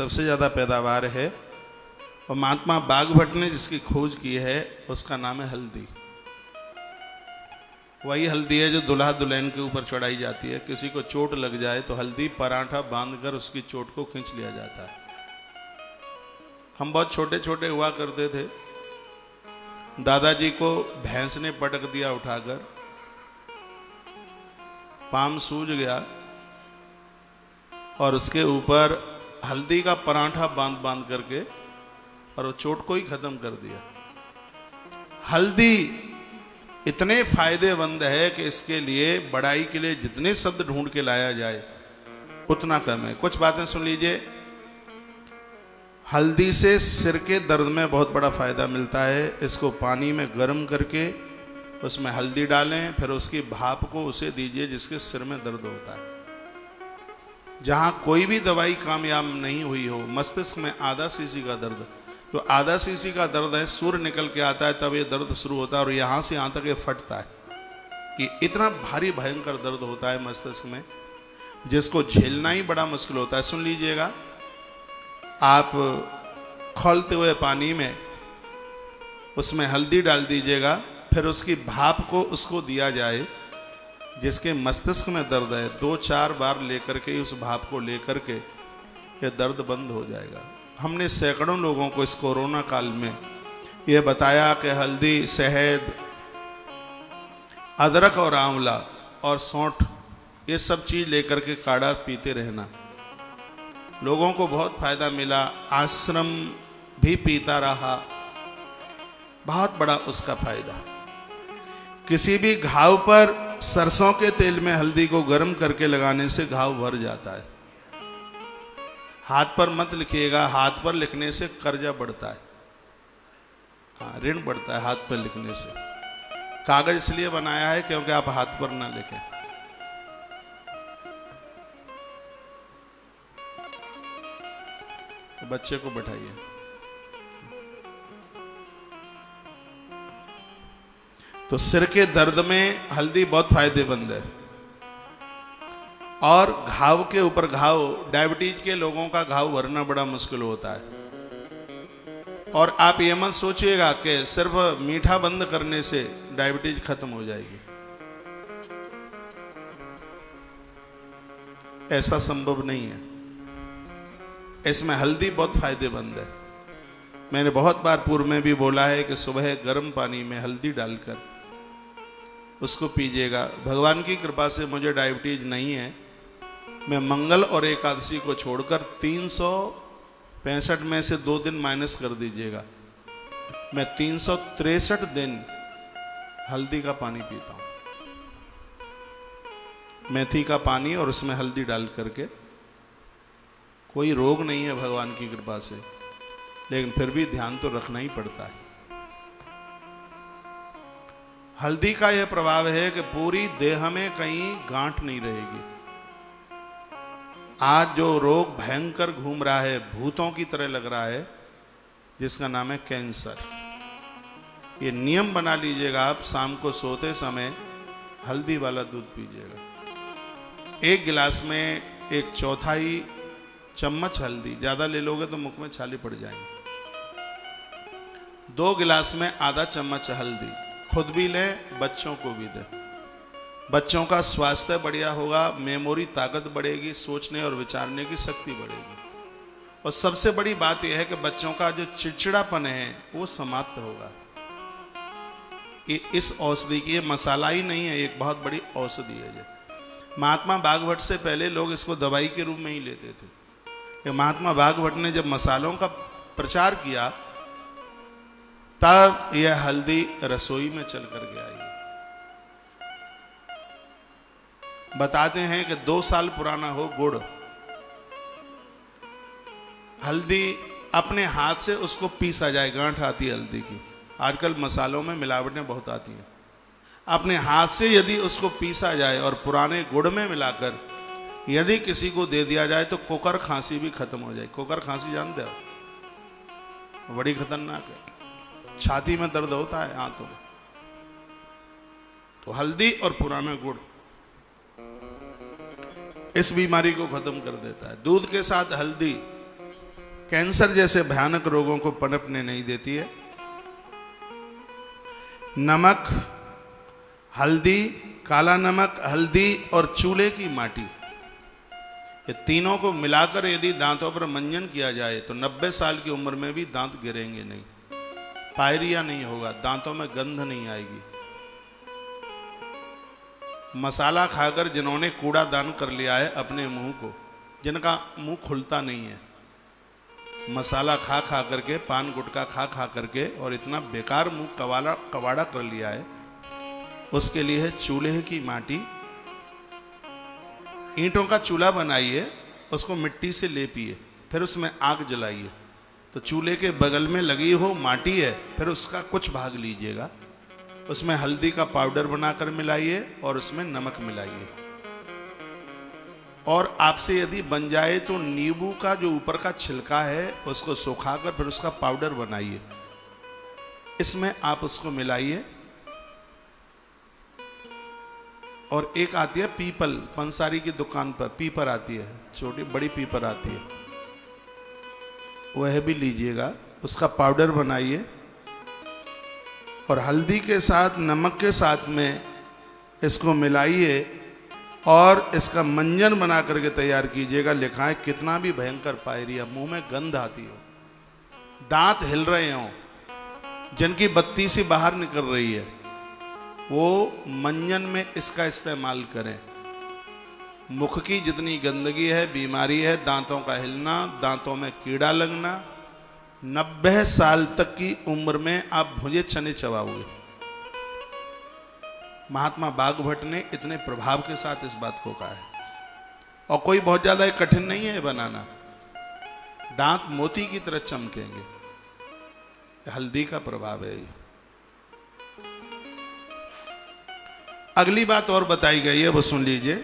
सबसे ज़्यादा पैदावार है और महात्मा बागभट्ट ने जिसकी खोज की है उसका नाम है हल्दी। वही हल्दी है जो दुल्हा दुल्हन के ऊपर चढ़ाई जाती है। किसी को चोट लग जाए तो हल्दी पराठा बांधकर उसकी चोट को खींच लिया जाता है। हम बहुत छोटे छोटे हुआ करते थे, दादाजी को भैंस ने पटक दिया उठाकर, पाम सूज गया और उसके ऊपर हल्दी का पराठा बांध बांध करके और वो चोट को ही खत्म कर दिया। हल्दी इतने फायदेमंद है कि इसके लिए बड़ाई के लिए जितने शब्द ढूंढ के लाया जाए उतना कम है। कुछ बातें सुन लीजिए। हल्दी से सिर के दर्द में बहुत बड़ा फायदा मिलता है। इसको पानी में गर्म करके उसमें हल्दी डालें, फिर उसकी भाप को उसे दीजिए जिसके सिर में दर्द होता है। जहाँ कोई भी दवाई कामयाब नहीं हुई हो, मस्तिष्क में आधा सीसी का दर्द, तो आधा सीसी का दर्द है, सूर्य निकल के आता है तब ये दर्द शुरू होता है और यहाँ से यहाँ तक ये फटता है। कि इतना भारी भयंकर दर्द होता है मस्तिष्क में जिसको झेलना ही बड़ा मुश्किल होता है। सुन लीजिएगा, आप खौलते हुए पानी में उसमें हल्दी डाल दीजिएगा, फिर उसकी भाप को उसको दिया जाए जिसके मस्तिष्क में दर्द है, 2-4 बार लेकर के उस भाप को लेकर के ये दर्द बंद हो जाएगा। हमने सैकड़ों लोगों को इस कोरोना काल में ये बताया कि हल्दी, शहद, अदरक और आंवला और सौंठ ये सब चीज़ लेकर के काढ़ा पीते रहना। लोगों को बहुत फायदा मिला। आश्रम भी पीता रहा, बहुत बड़ा उसका फायदा। किसी भी घाव पर सरसों के तेल में हल्दी को गर्म करके लगाने से घाव भर जाता है। हाथ पर मत लिखिएगा, हाथ पर लिखने से कर्जा बढ़ता है, हाँ ऋण बढ़ता है हाथ पर लिखने से। कागज इसलिए बनाया है क्योंकि आप हाथ पर ना लिखें। बच्चे को बैठाइए। तो सिर के दर्द में हल्दी बहुत फायदेमंद है। और घाव के ऊपर घाव, डायबिटीज के लोगों का घाव भरना बड़ा मुश्किल होता है। और आप ये मत सोचिएगा कि सिर्फ मीठा बंद करने से डायबिटीज खत्म हो जाएगी, ऐसा संभव नहीं है। इसमें हल्दी बहुत फायदेमंद है। मैंने बहुत बार पूर्व में भी बोला है कि सुबह गर्म पानी में हल्दी डालकर उसको पीजिएगा। भगवान की कृपा से मुझे डायबिटीज नहीं है। मैं मंगल और एकादशी को छोड़कर 365 में से 2 दिन माइनस कर दीजिएगा, मैं 363 दिन हल्दी का पानी पीता हूँ। मेथी का पानी और उसमें हल्दी डाल करके। कोई रोग नहीं है भगवान की कृपा से, लेकिन फिर भी ध्यान तो रखना ही पड़ता है। हल्दी का यह प्रभाव है कि पूरी देह में कहीं गांठ नहीं रहेगी। आज जो रोग भयंकर घूम रहा है, भूतों की तरह लग रहा है, जिसका नाम है कैंसर, ये नियम बना लीजिएगा आप, शाम को सोते समय हल्दी वाला दूध पीजिएगा। 1 गिलास में 1/4 चम्मच हल्दी, ज्यादा ले लोगे तो मुख में छाले पड़ जाएंगे। 2 गिलास में आधा चम्मच हल्दी, खुद भी लें, बच्चों को भी दें। बच्चों का स्वास्थ्य बढ़िया होगा, मेमोरी ताकत बढ़ेगी, सोचने और विचारने की शक्ति बढ़ेगी। और सबसे बड़ी बात यह है कि बच्चों का जो चिड़चिड़ापन है वो समाप्त होगा। इस औषधि की, ये मसाला ही नहीं है, एक बहुत बड़ी औषधि है ये। महात्मा बागभट्ट से पहले लोग इसको दवाई के रूप में ही लेते थे। महात्मा बागभट्ट ने जब मसालों का प्रचार किया तब यह हल्दी रसोई में चल कर के आई। बताते हैं कि 2 साल पुराना हो गुड़, हल्दी अपने हाथ से उसको पीसा जाए, गांठ आती है हल्दी की। आजकल मसालों में मिलावटें बहुत आती हैं। अपने हाथ से यदि उसको पीसा जाए और पुराने गुड़ में मिलाकर यदि किसी को दे दिया जाए तो कोकर खांसी भी खत्म हो जाए। कोकर खांसी जानते हो, बड़ी खतरनाक है, छाती में दर्द होता है, हाथों में। तो हल्दी और पुराना गुड़ इस बीमारी को खत्म कर देता है। दूध के साथ हल्दी कैंसर जैसे भयानक रोगों को पनपने नहीं देती है। नमक, हल्दी, काला नमक, हल्दी और चूल्हे की माटी, ये तीनों को मिलाकर यदि दांतों पर मंजन किया जाए तो 90 साल की उम्र में भी दांत गिरेंगे नहीं, पायरिया नहीं होगा, दांतों में गंध नहीं आएगी। मसाला खाकर जिन्होंने कूड़ा दान कर लिया है अपने मुंह को, जिनका मुंह खुलता नहीं है, मसाला खा खा करके, पान गुटखा खा खा करके, और इतना बेकार मुंह कवाड़ा कर लिया है, उसके लिए है चूल्हे की माटी। ईंटों का चूल्हा बनाइए, उसको मिट्टी से लेपिए, फिर उसमें आग जलाइए, तो चूल्हे के बगल में लगी हो माटी है, फिर उसका कुछ भाग लीजिएगा, उसमें हल्दी का पाउडर बनाकर मिलाइए और उसमें नमक मिलाइए, और आपसे यदि बन जाए तो नींबू का जो ऊपर का छिलका है उसको सुखाकर फिर उसका पाउडर बनाइए, इसमें आप उसको मिलाइए। और एक आती है पीपल, पंसारी की दुकान पर पीपर आती है, छोटी बड़ी पीपर आती है, वह भी लीजिएगा, उसका पाउडर बनाइए और हल्दी के साथ नमक के साथ में इसको मिलाइए और इसका मंजन बना करके तैयार कीजिएगा। लिखा है कितना भी भयंकर पायरिया, मुंह में गंध आती हो, दांत हिल रहे हों, जिनकी बत्ती सी बाहर निकल रही है, वो मंजन में इसका इस्तेमाल करें। मुख की जितनी गंदगी है, बीमारी है, दांतों का हिलना, दांतों में कीड़ा लगना, 90 साल तक की उम्र में आप भुजे चने चबाओगे। महात्मा बागभट्ट ने इतने प्रभाव के साथ इस बात को कहा है, और कोई बहुत ज्यादा कठिन नहीं है बनाना, दांत मोती की तरह चमकेंगे, हल्दी का प्रभाव है ये। अगली बात और बताई गई है, वो सुन लीजिए।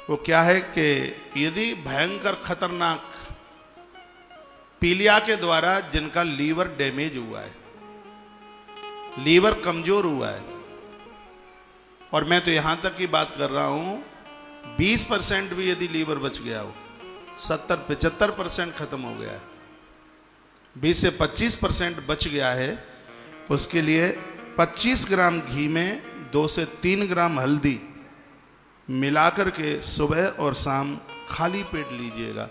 वो क्या है कि यदि भयंकर खतरनाक पीलिया के द्वारा जिनका लीवर डैमेज हुआ है, लीवर कमजोर हुआ है, और मैं तो यहां तक की बात कर रहा हूं 20% भी यदि लीवर बच गया हो, 70-75% खत्म हो गया है, 20 से 25% बच गया है, उसके लिए 25 ग्राम घी में 2 से 3 ग्राम हल्दी मिलाकर के सुबह और शाम खाली पेट लीजिएगा।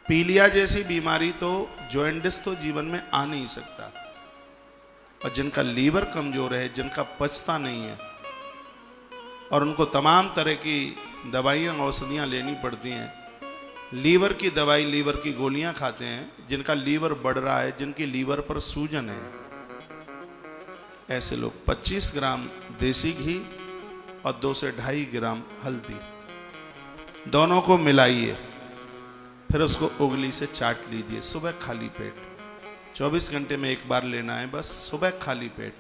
पीलिया जैसी बीमारी तो, जॉइंटिस तो जीवन में आ नहीं सकता, और जिनका लीवर कमजोर है, जिनका पचता नहीं है, और उनको तमाम तरह की दवाइयाँ औषधियाँ लेनी पड़ती हैं, लीवर की दवाई, लीवर की गोलियाँ खाते हैं, जिनका लीवर बढ़ रहा है, जिनकी लीवर पर सूजन है, ऐसे लोग 25 ग्राम देसी घी और 2 से 2.5 ग्राम हल्दी, दोनों को मिलाइए, फिर उसको उंगली से चाट लीजिए सुबह खाली पेट। 24 घंटे में एक बार लेना है बस, सुबह खाली पेट।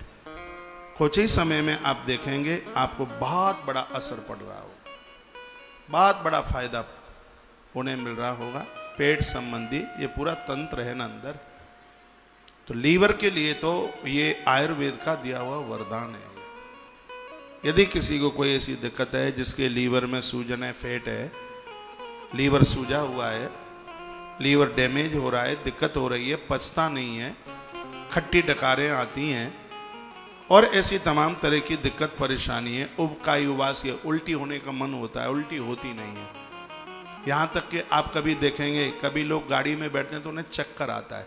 कुछ ही समय में आप देखेंगे आपको बहुत बड़ा असर पड़ रहा होगा, बहुत बड़ा फायदा उन्हें मिल रहा होगा। पेट संबंधी ये पूरा तंत्र है ना अंदर, तो लीवर के लिए तो ये आयुर्वेद का दिया हुआ वरदान है। यदि किसी को कोई ऐसी दिक्कत है जिसके लीवर में सूजन है, फैट है, लीवर सूजा हुआ है, लीवर डैमेज हो रहा है, दिक्कत हो रही है, पचता नहीं है, खट्टी डकारें आती हैं, और ऐसी तमाम तरह की दिक्कत परेशानी है, उबकाई उबास या उल्टी होने का मन होता है, उल्टी होती नहीं है, यहाँ तक कि आप कभी देखेंगे कभी लोग गाड़ी में बैठते हैं तो उन्हें चक्कर आता है,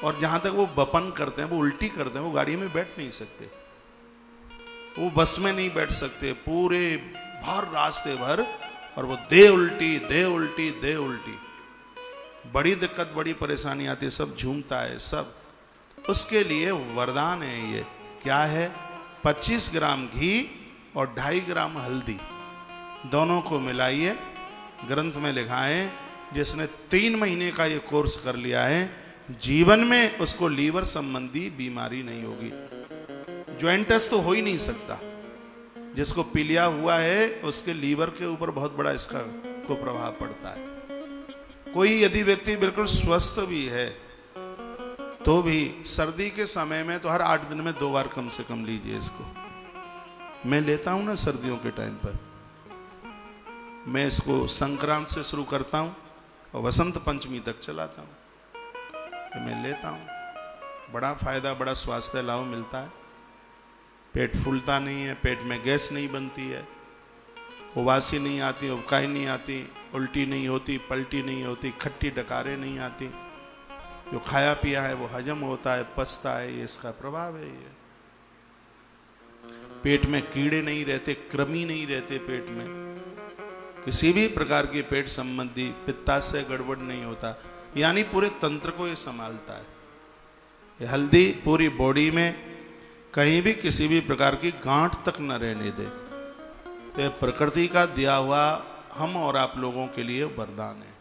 और जहाँ तक वो बपन करते हैं, वो उल्टी करते हैं, वो गाड़ी में बैठ नहीं सकते, वो बस में नहीं बैठ सकते पूरे भर रास्ते भर, और वो दे उल्टी दे उल्टी दे उल्टी, बड़ी दिक्कत, बड़ी परेशानी आती है, सब झूमता है सब। उसके लिए वरदान है ये, क्या है? 25 ग्राम घी और 2.5 ग्राम हल्दी, दोनों को मिलाइए। ग्रंथ में लिखा है जिसने 3 महीने का ये कोर्स कर लिया है, जीवन में उसको लीवर संबंधी बीमारी नहीं होगी। जॉइंटिस तो हो ही नहीं सकता, जिसको पीलिया हुआ है उसके लीवर के ऊपर बहुत बड़ा इसका को प्रभाव पड़ता है। कोई यदि व्यक्ति बिल्कुल स्वस्थ भी है तो भी सर्दी के समय में तो हर 8 दिन में 2 बार कम से कम लीजिए इसको। मैं लेता हूं ना सर्दियों के टाइम पर, मैं इसको संक्रांत से शुरू करता हूं, और वसंत पंचमी तक चलाता हूँ। मैं लेता हूँ, बड़ा फायदा, बड़ा स्वास्थ्य लाभ मिलता है। पेट फूलता नहीं है, पेट में गैस नहीं बनती है, उबासी नहीं आती, उबकाई नहीं आती, उल्टी नहीं होती, पलटी नहीं होती, खट्टी डकारें नहीं आती। जो खाया पिया है वो हजम होता है, पचता है, ये इसका प्रभाव है। ये पेट में कीड़े नहीं रहते, कृमि नहीं रहते पेट में, किसी भी प्रकार के पेट संबंधी पित्ताशय गड़बड़ नहीं होता। यानी पूरे तंत्र को ये संभालता है। ये हल्दी पूरी बॉडी में कहीं भी किसी भी प्रकार की गांठ तक न रहने दे। तो प्रकृति का दिया हुआ हम और आप लोगों के लिए वरदान है।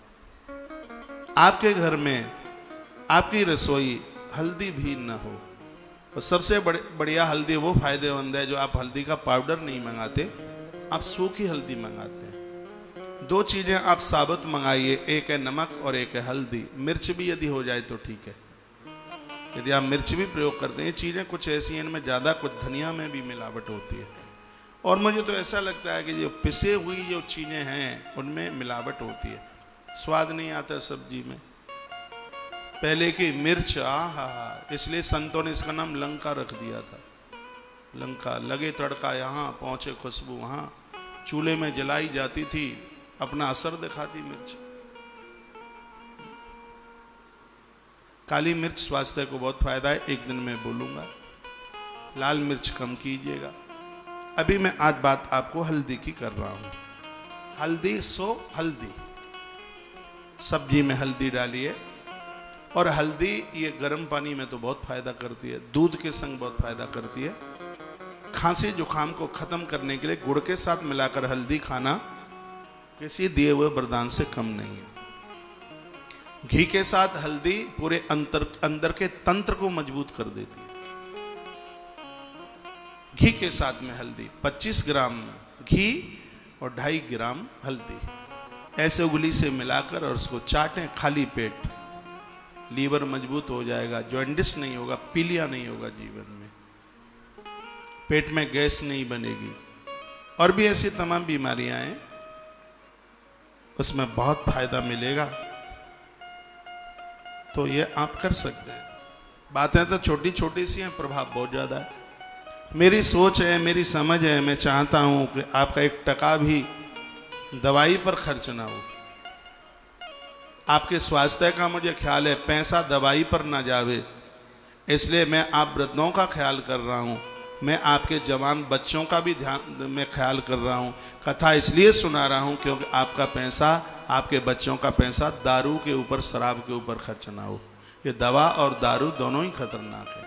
आपके घर में आपकी रसोई हल्दी भी न हो, और सबसे बढ़िया हल्दी वो फायदेमंद है जो आप हल्दी का पाउडर नहीं मंगाते, आप सूखी हल्दी मंगाते हैं। दो चीजें आप साबुत मंगाइए, एक है नमक और एक है हल्दी। मिर्च भी यदि हो जाए तो ठीक है, यदि आप मिर्च भी प्रयोग करते हैं। ये चीजें कुछ ऐसी हैं, इनमें ज्यादा, कुछ धनिया में भी मिलावट होती है। और मुझे तो ऐसा लगता है कि जो पिसे हुई जो चीजें हैं उनमें मिलावट होती है, स्वाद नहीं आता सब्जी में। पहले की मिर्च, इसलिए संतों ने इसका नाम लंका रख दिया था। लंका, लगे तड़का यहाँ, पहुंचे खुशबू वहां, चूल्हे में जलाई जाती थी, अपना असर दिखाती मिर्च। काली मिर्च स्वास्थ्य को बहुत फायदा है, एक दिन में बोलूंगा। लाल मिर्च कम कीजिएगा। अभी मैं आज बात आपको हल्दी की कर रहा हूं। हल्दी सो हल्दी, सब्जी में हल्दी डालिए। और हल्दी ये गर्म पानी में तो बहुत फायदा करती है, दूध के संग बहुत फायदा करती है। खांसी जुकाम को खत्म करने के लिए गुड़ के साथ मिलाकर हल्दी खाना किसी दिए हुए वरदान से कम नहीं है। घी के साथ हल्दी पूरे अंदर के तंत्र को मजबूत कर देती है। घी के साथ में हल्दी, 25 ग्राम घी और 2.5 ग्राम हल्दी ऐसे उंगली से मिलाकर और उसको चाटें खाली पेट। लीवर मजबूत हो जाएगा, जॉन्डिस नहीं होगा, पीलिया नहीं होगा जीवन में, पेट में गैस नहीं बनेगी। और भी ऐसी तमाम बीमारियां हैं, उसमें बहुत फायदा मिलेगा। तो ये आप कर सकते हैं। बातें तो छोटी छोटी सी हैं, प्रभाव बहुत ज़्यादा है। मेरी सोच है, मेरी समझ है, मैं चाहता हूं कि आपका 1 टका भी दवाई पर खर्च ना हो। आपके स्वास्थ्य का मुझे ख्याल है, पैसा दवाई पर ना जावे, इसलिए मैं आप वृद्धों का ख्याल कर रहा हूं। मैं आपके जवान बच्चों का भी ध्यान में ख्याल कर रहा हूं। कथा इसलिए सुना रहा हूं क्योंकि आपका पैसा, आपके बच्चों का पैसा दारू के ऊपर, शराब के ऊपर खर्च ना हो। ये दवा और दारू दोनों ही खतरनाक है।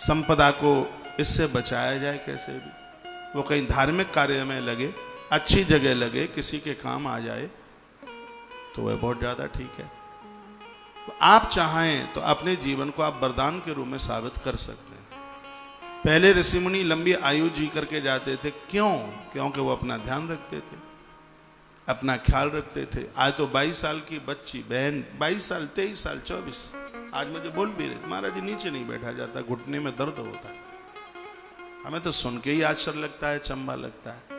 संपदा को इससे बचाया जाए कैसे भी, वो कहीं धार्मिक कार्य में लगे, अच्छी जगह लगे, किसी के काम आ जाए, तो वह बहुत ज़्यादा ठीक है। तो आप चाहें तो अपने जीवन को आप वरदान के रूप में साबित कर सकते हैं। पहले ऋषि मुनि लंबी आयु जी करके जाते थे, क्यों? क्योंकि वो अपना ध्यान रखते थे, अपना ख्याल रखते थे। आज तो 22 साल की बच्ची बहन, 22 साल, 23 साल, 24, आज मुझे बोल भी रहे, महाराज जी नीचे नहीं बैठा जाता, घुटने में दर्द होता है। हमें तो सुन के ही आश्चर्य लगता है, चंबा लगता है।